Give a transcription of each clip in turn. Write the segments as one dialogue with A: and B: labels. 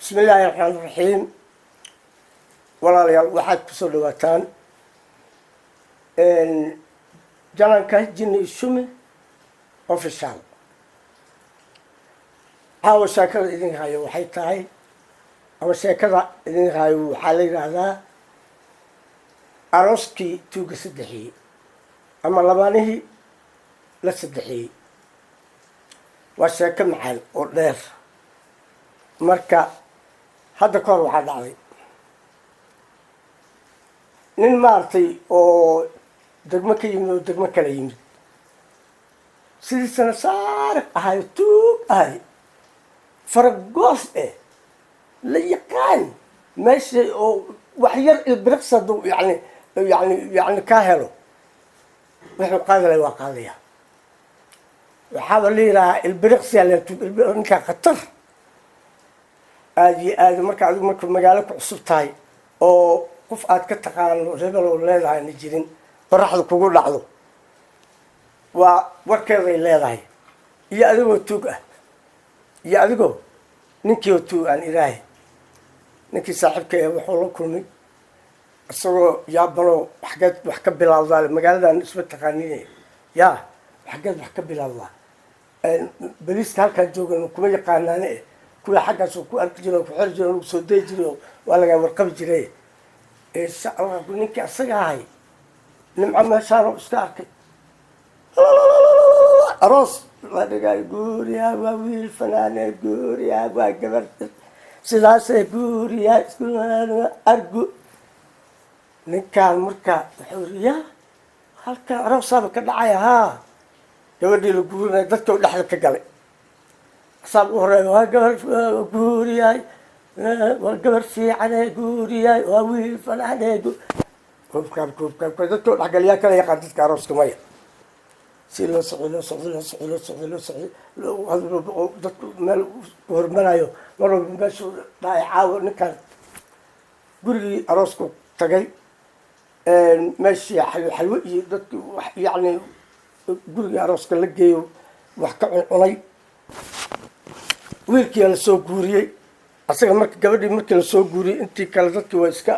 A: بسم الله الرحمن الرحيم. walaalyaal waxaad kusoo dhawaataan jalanka jinni ishumi official. caawa sheekada idin hayo waxay tahay ama sheekada idin hayo waxaa la yidhaahdaa arooskii tuuga saddexiyey ama labaanihii la saddexiyey. waa sheeko macaan oo dheer. marka hadda ka hor waxaa dhacday nin maaragtay oo degmo ka yimid oo degmo kala yimid, sidiisana saariq ahay, tuug ahay, faragoos la yaqaan meesha oo wax yar ilbiriqsadu yani kaa helo wuxuu qaadalay waa qaadaya. waxaaba la yidhahaa ilbiriqsiyaa la tuug ninkaa khatar aada iyo aada. marka adigu marka magaalo ku cusub tahay oo qof aad ka taqaano rebel oo leedahayna jirin, qoraxda kugu dhacdo waa warkeeday leedahay. iyo adigoo tuug ah iyo adigoo ninkiioo tuug aan ilaahay ninkii saaxiibka ee wuxuu la kulmay isagoo yaabanoo xaggeed wax ka bilaawdaa magaaladan isma taqaanine yaa xaggeed wax ka bilaawdaa baliiska halkaan joogan kuma yaqaanaane kuwii xaggaas ku arki jiro ku xeri jiro lagu soo dayi jiray waa lagaa warqabi jiray. ninkii asaga ahay nimco meeshaano iska arkay aroos la dhigay, guuriyaa waa wiil fanaane, guuriyaa waa gabar sidaasee guuriyaa isku argu. ninkaan marka wuxuu iri yaa halkan aroosaaba ka dhacaya haa gabadhii la guurinaya dadka u dhexda ka galay. asaab u horeeya waa gabar guuriyaay, waa gabar fiicane guuriyaay, waa wiil fanaane koobkaab dadka u dhexgaliyaa kala yaqaan dadka arooska maya. si loo socday dadku meel hormarayo mar walba meeshuu dhaay caawo. ninkaan gurigii aroosku tagay meeshii xalwo iyo dadki yani gurigii arooska la geeyo wax ka cuncunay. wiilkiia lasoo guuriyey asaga marka gabadhii markii lasoo guuriyey intii kale dadkii waa iska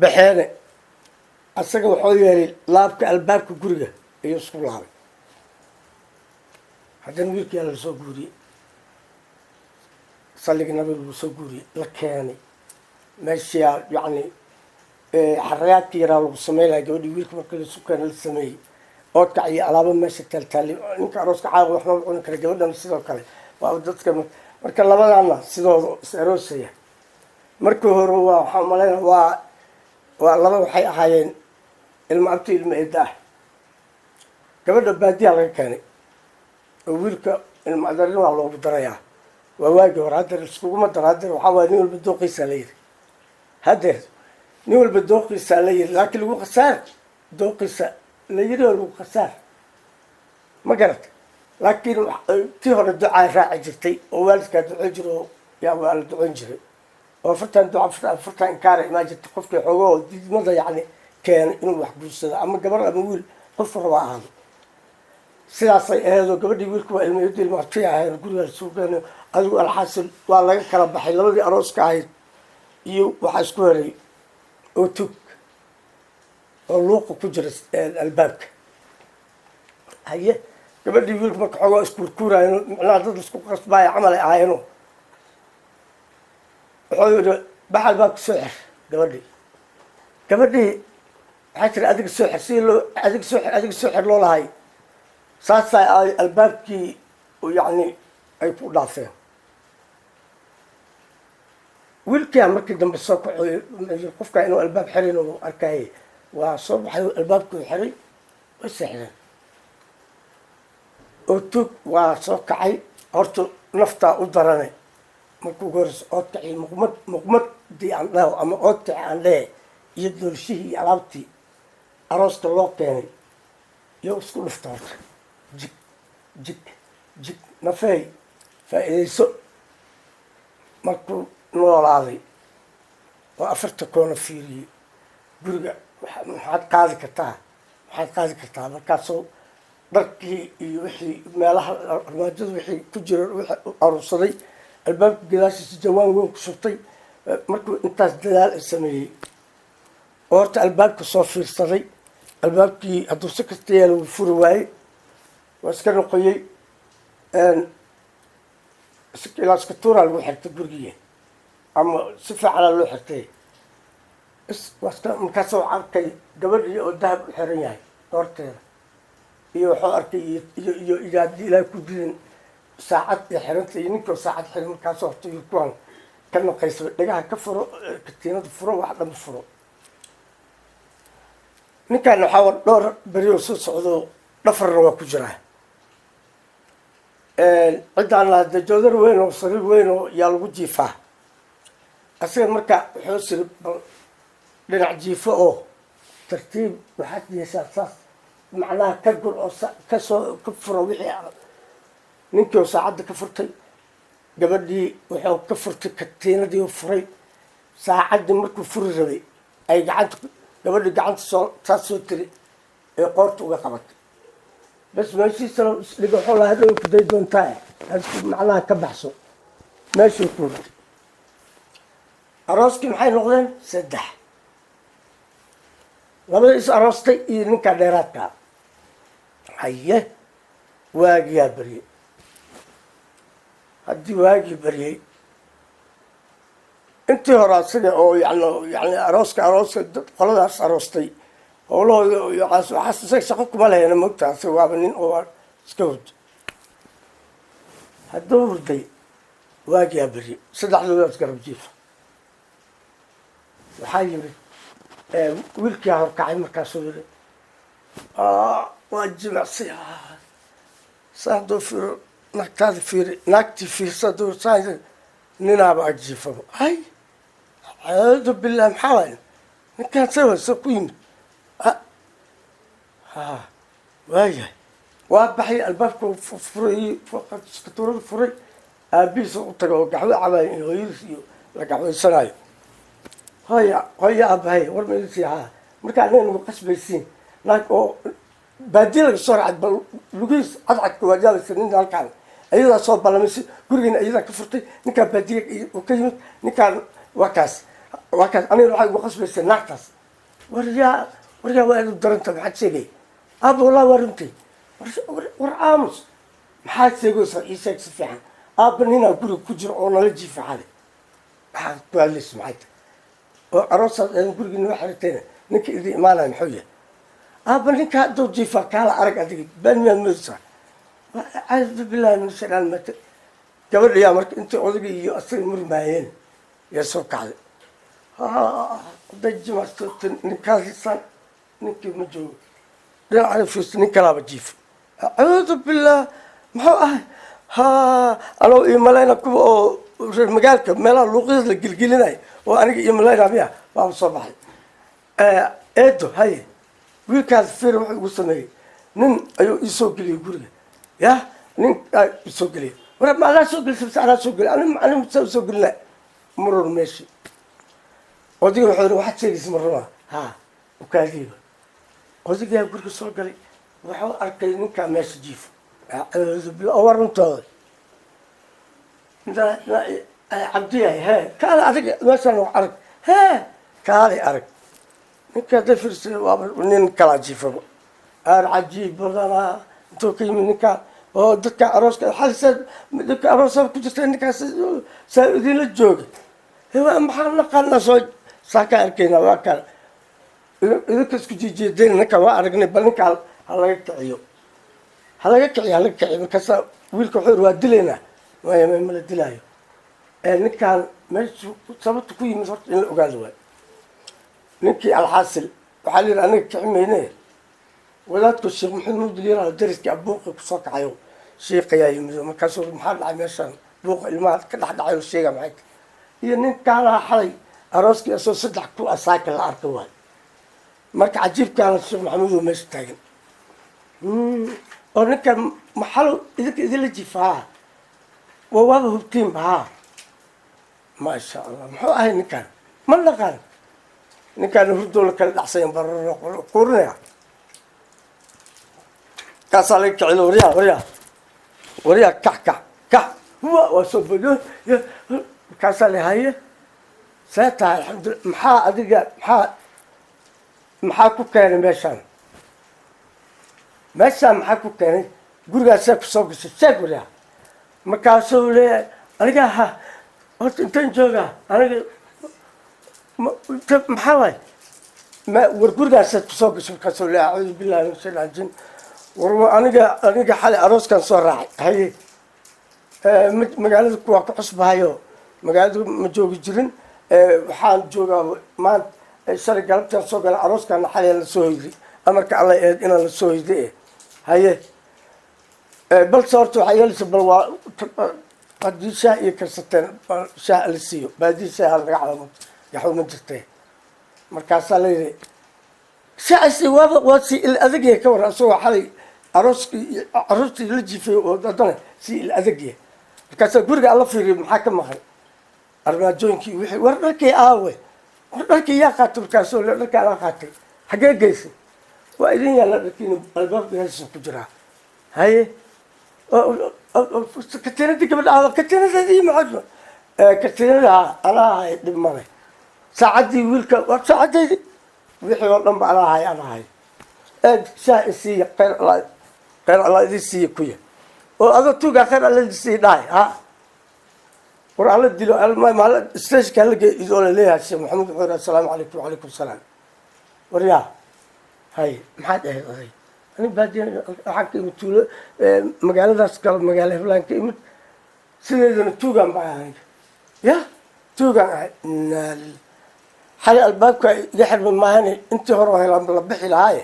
A: baxeene asaga waxuu yeelay laabka albaabka guriga ayuu isku laabay. haddana wiilkiia lasoo guuriyey salligii nabiga lagu soo guuriyey la keenay meeshiia yani xarayaadkii yaraa lagu sameynaya gabadhii wiilka marka lasu keena la sameeyey oodkac iyo alaabo meesha taaltaali. ninka arooska caawa waxma cuni kara, gabadhan sidoo kale waa dadka. marka labadaana sidooda is aroosaya. markii hore waa waxaa malayna waa laba waxay ahaayeen ilmo abti ilmo eedda ah. gabadha baadiyaa laga keenay oo wiilka ilmo adarin waa loogu darayaa. waa waagii hore. haddeer iskuguma daro. haddeer waxaa waaya nin walba dooqiisaa la yiri. haddeer nin walba dooqiisaa la yiri, laakiin lagu khasaar dooqiisa la yiri oo lagu khasaar ma garata. laakiin tii hore ducaa raaci jirtay oo waalidkaa ducon jiro yaa waa la ducon jiray oo afartan inkaara imaan jirtay qofkii xoogoo didmada yani keenay inuu wax guursado ama gabar ama wiil qof raba ahaado. sidaasay aheedoo gabadhii wiilka waa ilmayadi ilmo artay ahayn gurigaa lasoo geenayo. adigu alxaasil waa laga kala baxay. labadii arooska ahayd iyo waxaa isku heray oo tug oo luuqa ku jira albaabka. haye gabadhii wiilka marka xoogaa iskuurkuuraayen micnaha dad isku qasbaaya camal ay ahaayeno wuxuu yidhi bax albaabka soo xer gabadhii waxay tiri adiga soo xer sidii loo adiga soo xer loo lahay saasaa ay albaabkii yani ay ku dhaafeen. wiilkia markii dambe soo kacoy qofkaa inuu albaab xerin u arkaaye waa soo baxay albaabkii xeray way seexdeen. oo tug waa soo kacay. horta naftaa u darane markuu horeyso oodkaci muqmadii aan dhaho ama oodkaci aan lehe iyo doolshihii iyo alaabtii arooska loo keenay iyo isku dhufta horta jig nafeey faa-iideyso. markuu noolaaday oo afarta koona fiiriyey guriga maxaad qaadi kartaa markaasoo dharkii iyo wixii meelaha armaajada wixii ku jira wixii aruursaday albaabka gadaashiisa jawaan weyn ku shubtay markuu intaas dadaal ay sameeyey oo horta albaabka soo fiirsaday albaabkii hadduu si kasta yaala wuu furi waayey waa iska noqoyey ilaa iska tuuraa lagu xirtay gurigii ama si fiicanaa loo xirtay markaasoo arkay gabadhii oo dahab u xiran yahay doorteeda iyo waxuu arkay iyo haddii ilaahay ku dirin saacad iyo xiranta iyo ninkii oo saacad xiran markaasoo horta iyo kuwaan ka naqaysa dhagaha ka furo katiinada furo wax dhama furo ninkan waxaa war dhowr berioo soo socdo dhafarna waa ku jiraa ciddaan hadda joodar weyn oo sariir weyn oo yaa lagu jiifaa asaga marka wuxuu siri bal dhinac jiifo oo tartiib waxaad yeeshaa saas macnaha ka gur oo kasoo ka furo wixii ninkii oo saacadda ka furtay gabadhii wuxuu ka furtay katiinadii oo furay saacaddii markuu furi rabay ay gacanta gabadhii gacanta saas soo tiri ee qoorta uga qabatay bas meeshiisana isdhiga wuxuu lahaa hadhow kuday doontaa hasku macnaha ka baxso meeshuu ku hurtay arooskii maxay noqdeen 3 labada is aroostay iyo ninka dheeraadka haye waagiyaa baryey haddii waagii baryey intii hore asaga oo yani arooska qoladaas aroostay howlahooda waxaas isaga shaqo kuma lehena mogta asaga waaba nin oo iska hurdo hadduu hurday waagiyaa baryey 3doodaas garab jiifa waxaa yimid wiilkii horkacay markaasuu yiri waa jimacsi saadoo fiiro naagtaada fiiri naagtii fiirsadoo saa ninaaba agjiifaba ay acuudu billah maxaa waay ninkaan sawasa ku yimid waayahay waa baxay albaabka furay katuurada furay aabihiisa u taga oo gaxwo cabaay in hooyadiis iyo la gaxwaysanaayo hooya aabahay war mailisi haa markaa anaga nagu qasbaysiin naag oo baadiya laga soo racad bal lugihiis cadcadka waa jaabaysa nin halkaan ayadaa soo ballamaysa gurigeena ayadaa ka furtay ninkaan baadiya uu ka yimid ninkaan waa kaas anigana waxay ugu qasbaysa naagtaas waryaa waa adu daranta maxaad sheegay aaba wallah waa runtay war aamus maxaad sheegaysaa ii sheeg si fiican aaba ninaa guriga ku jiro oo nala jiifa xale maxaad ku hadlaysa maxay tahay oo aroosaad eedan gurigii noo xirtayna ninka idin imaanaya muxuu yahay aaba ninka hadduu jiifaa kaala arag adiga baaniyaad moodaysaa acuudu billahi min shaytaan mate gabadhayaa marka intay odagii iyo asaga murmaayeen yaa soo kacday hadday jimasto ninkaasisaan ninkii ma joogo dhinaca fiirsa nin kalaaba jiifa acuudu billah muxuu ahay anoo ii malayna kuwa oo reer magaalka meelaha luuqyada la gelgelinayo oo aniga iyo malayna miya baaba soo baxay eedo haye wiilkaas fiir wuxuu igu sameeyey nin ayuu iisoo geliyey guriga ya nin isoo geliyey war ma anaa soo gelisay base anaa soo geliy ani saa usoo gelina maror meeshii odayga wuxuu yidhi waxaad sheegaysa marraba ukaadiiba odaygaa guriga soo galay wuxuu arkay ninkaa meesha jiifo oo war runtooda cabdiyahay hee kaale adiga meeshaan wax arag hee kaalay arag ninka hadday fiirsay waaba nin kalaa jiifaba aar cajiib badanaa intuu ka yimid ninkaa oo dadka arooska xalisaad dadka aroosa ku jirta ninkaas saa idinla jooga maxaa naqaana soo saa ka arkayna waa kale idinka isku jiijeedeen ninka waa aragnay bal ninkaa halaga kiciyo markaasa wiilka wuxuu yiri waa dilaynaa maya mala dilaayo ninkaan meeshu sababta ku yimid horta in la ogaado waay ninkii alxaasil waxaa la yidhi aniga kici mayne wadaadku sheekh maxamuud liiraha dariskii abuuqi kusoo kacayo sheekayaa yimid markaasuu maxaa dhacay meeshaan buuqa ilmaha ka dhexdhacayo sheega maxay iyo ninkaana xalay arooskii asoo 3 ku asaaka la arka waay marka cajiibkaana sheekh maxamuud oo meesha taagan oo ninkan maxalo idinla jifaa waaba hubtiin bahaa maasha allah muxuu ahay ninkaan ma naqaan ninkaan hurdoola kala dhacsayan bararo qurinaya kaasaa laga kicilo waryaa kax هو وصبنا كاسل هاي ساعتها الحمد لله محا أديك محا كوكان ماشان محا كوكان قرقا ساك سوق الساق ولا مكاسو لي أنا جاها أنت جوجا أنا محاوي ما ورقرقا ساك سوق مكاسو لي أعوذ بالله من الشيطان الرجيم أنا جا حالي أروس كان صار راعي هاي magaalada kuwaa ku cusbahayo magaalada ma joogi jirin waxaan joogaa maanta shalay galabtaan soo gala arooskaan xalay la soo hoyday amarka alla eed inaan la soo hoyday haye balse horta waxaa yeelaysa bal waa haddii shaah iyo karsateen shaah la siiyo baadii shaaha laga calamo yaxuu ma jirtee markaasaa layidhi shaacasi waa si il adagya ka war asagoo xalay aroostii la jiifay oo haddana si il adagya markaasaa guriga alla fiiriyo maxaa ka maqan armaajooyinkii wixii war dharkii aawe war dharkii yaa qaatay markaasoo dharkii ala qaatay xaggee geysay waa idin yaalla dharkiina albaabka heesa ku jiraa haye katiinadii gabadha katiinadadii maxaa katiinada anaa ahay dhib male saacaddii wiilka waa saacaddeydii wixii oo dhan ba anaa ahay shaah isiiya khayr alla idin siiya kuya oo adoo tuugaa khayr alla idin siiya dhahay ha war alla dilo stageka alla idoo laleeyahay sheekh maxamed wuxuu assalaamu calaykum wacalaykum salaam waryaa hay maxaad ahayd oday ani baadiya waxaan ka imid tuulo magaaladaas galo magaalo heblaan ka imid sideedana tuugaan baa ahay ya tuugaan ahay xalay albaabka iga xirma maahane intii hore la bixi lahaaye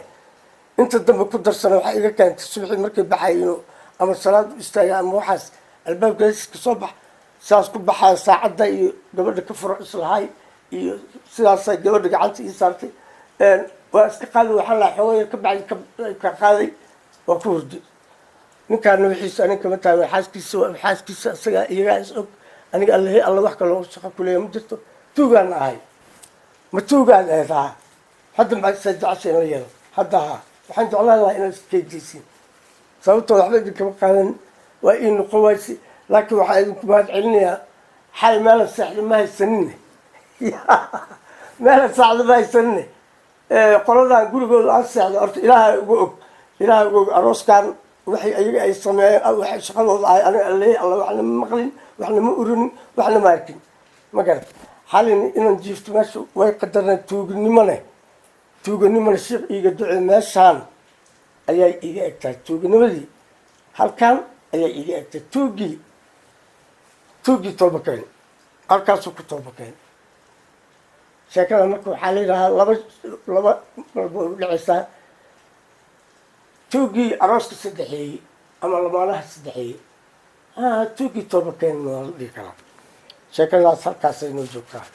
A: inta dambe ku darsana waxaa iga keentay subaxii markay baxayno ama salaad u istaaga ama waxaas albaabka heeska soo bax saas ku baxaya saacadda iyo gabadha ka furo islahay iyo sidaasay gabadha gacanta ii saartay waa iska qaaday waxaa laa xoogaya ka bacdi ka qaaday waa ku hurday ninkaana wixiisa anin kama tahay xaaskiisa isagaa iyagaa is og aniga allahe alla wax kaloo shaqo kuleeya ma jirto tuugaan ahay ma tuugaan eedaa hadda maxaa jecesha in la yeelo hadda haa waxaan jeclaan lahaa inaad iskeydiisiin sababtoo waxba idinkama qaadan waa ii noqon waysi laakiin waxaa idinku mahad celinayaa xal meela seexda ma haysanine meela seexda ma haysanine qoladan gurigooda aan seexda horta ilaahay uga og arooskan waxay ayaga ay sameeyeen waxay shaqadooda ahay aniga alleey alla waxna ma maqlin waxna ma urinin waxna ma arkin ma garat xalin inaan jiifto meesha way qadarnay tuuganimona sheekh iiga ducey meeshaan ayaa iiga egtahay tuuganimadii halkan ayaa iiga egtahay tuugii toobakeen halkaasuu ku toobakeen sheekada marka waxaa la yidhahaa laba marba u dhacaysaa tuugii arooska saddexeeyey ama lamaanaha saddexeeyey tuugii toobakeen waa la dhihi karaa sheekadaas halkaasay noo joogtaa